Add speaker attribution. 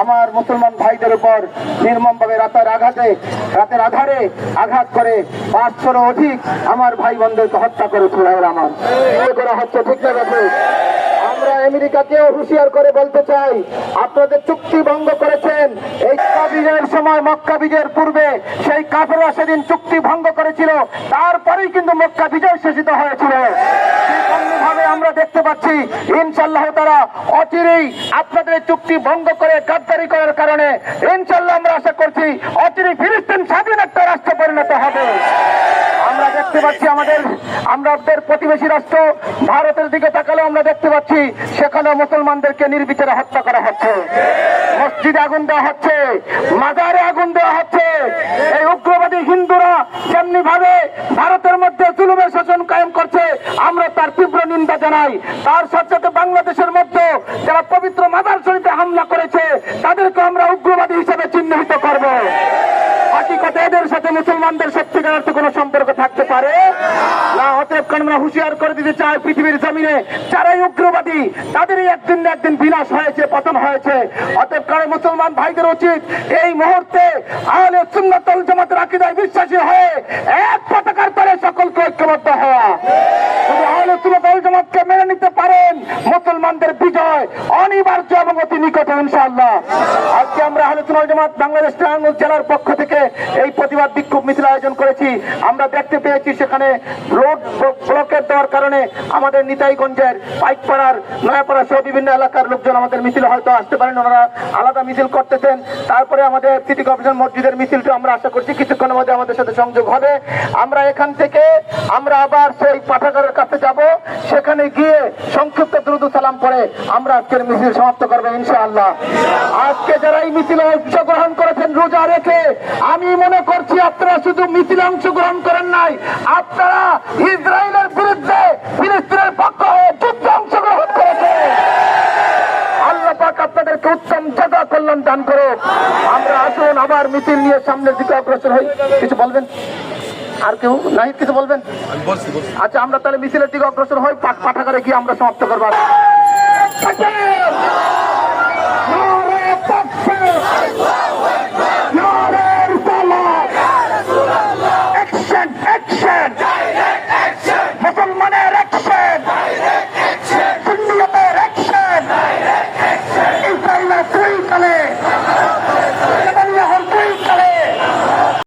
Speaker 1: আমার মুসলমান ভাইদের উপর নির্মমভাবে রাতের আধারে আঘাত করে 500-ও অধিক আমার ভাই বোনদেরকে হত্যা করেছিল। আমার করা হচ্ছে, ঠিক না? আমরা আমেরিকাকেও হুঁশিয়ার করে বলতে চাই, আপনাদের চুক্তি ভঙ্গ করেছেন। এই বিজয়ের সময়, মক্কা বিজয়ের পূর্বে সেই কাফেররা সেদিন চুক্তি ভঙ্গ করেছিল, তারপরেই কিন্তু মক্কা বিজয় শেষিত হয়েছিল। ভাবে আমরা দেখতে পাচ্ছি ইনশাআল্লাহ তারা অচিরেই আপনাদের চুক্তি ভঙ্গ করে গাদ্দারি করার কারণে ইনশাআল্লাহ আমরা আশা করছি অচিরেই ফিলিস্তিন স্বাধীন একটা রাষ্ট্র পরিণত হবে। আমরা দেখতে পাচ্ছি আমাদের প্রতিবেশী রাষ্ট্র ভারতের দিকে তাকালে আমরা দেখতে পাচ্ছি সেখানে মুসলমানদেরকে নির্বিচারে হত্যা করা হচ্ছে, মসজিদে আগুন দেওয়া হচ্ছে, মাজারে আগুন দেওয়া হচ্ছে। এই উগ্রবাদী হিন্দুরা যেমনি ভাবে ভারতের মধ্যে জুলুমের শাসন কায়েম করছে, আমরা তার তীব্র নিন্দা জানাই। তার সাথে সাথে বাংলাদেশের মধ্যে যারা পবিত্র মাজার শরীফে হামলা করেছে তাদেরকে আমরা উগ্রবাদী হিসেবে চিহ্নিত করব। হাকিকতে এদের সাথে মুসলমানদের সত্যিকার অর্থে কোনো সম্পর্ক থাকতে পারে না। অতএব আমরা হুঁশিয়ার করে দিতে চাই, পৃথিবীর জমিনে যারাই উগ্রবাদী তাদেরই একদিন না একদিন বিনাশ হয়েছে, পতন হয়েছে। অতএব মুসলমান ভাইদের উচিত এই মুহূর্তে আহলে সুন্নাত ওয়াল জামাতের আকীদায় বিশ্বাসী হয়ে এক পতাকার তলে সকলকে ঐক্যবদ্ধ হওয়া। যদি আহলে সুন্নাত ওয়াল জামাতকে মেনে নিতে পারেন, মুসলমানদের বিজয় অনিবার্য এবং অতি নিকটে ইনশাআল্লাহ। আজকে আমরা আহলে সুন্নাত ওয়াল জামাত বাংলাদেশ টাঙ্গাইল জেলার পক্ষ থেকে এই প্রতিবাদ বিক্ষোভ মিছিল আয়োজন করেছি। আমরা দেখতে পেয়েছি সেখানে রোড ব্লকের দেওয়ার কারণে আমাদের নিতাইগঞ্জের পাইকপাড়ার, নয়াপাড়া সহ বিভিন্ন এলাকার লোকজন আমাদের মিছিলে হয়তো আসতে পারেন, ওনারা আলাদা মিছিল করতেছেন। তারপরে আমাদের সিটি কর্পোরেশন মসজিদের মিছিলটা আমরা আশা করছি কিছুক্ষণের মধ্যে আমাদের সাথে সংযোগ হবে। আমরা এখান থেকে আবার সেই পাঠাগারের কাছে যাব, সেখানে গিয়ে সংক্ষিপ্ত দুরূদ সালাম পড়ে আমরা আজকের মিছিল সমাপ্ত করবো ইনশাআল্লাহ। আজকে যারা এই মিছিলে অংশগ্রহণ করেছেন রোজা রেখে, আমি মনে করছি আপনারা শুধু মিছিলে অংশগ্রহণ করেন নাই, আপনারা ইসরায়েলের বিরুদ্ধে ফিলিস্তিনের পক্ষ হয়ে যুদ্ধে অংশগ্রহণ করেছে। আল্লাহ পাক আপনাদেরকে উত্তম জাযা কল্যাণ দান করুক। আমরা আসুন আবার মিছিল নিয়ে সামনের দিকে অগ্রসর হই। কিছু বলবেন? আর কেউ নাই কিছু বলবেন? আচ্ছা, আমরা তাহলে মিছিলের দিকে অগ্রসর হই, পাঠাগারে গিয়ে আমরা সমাপ্ত করবো। Action!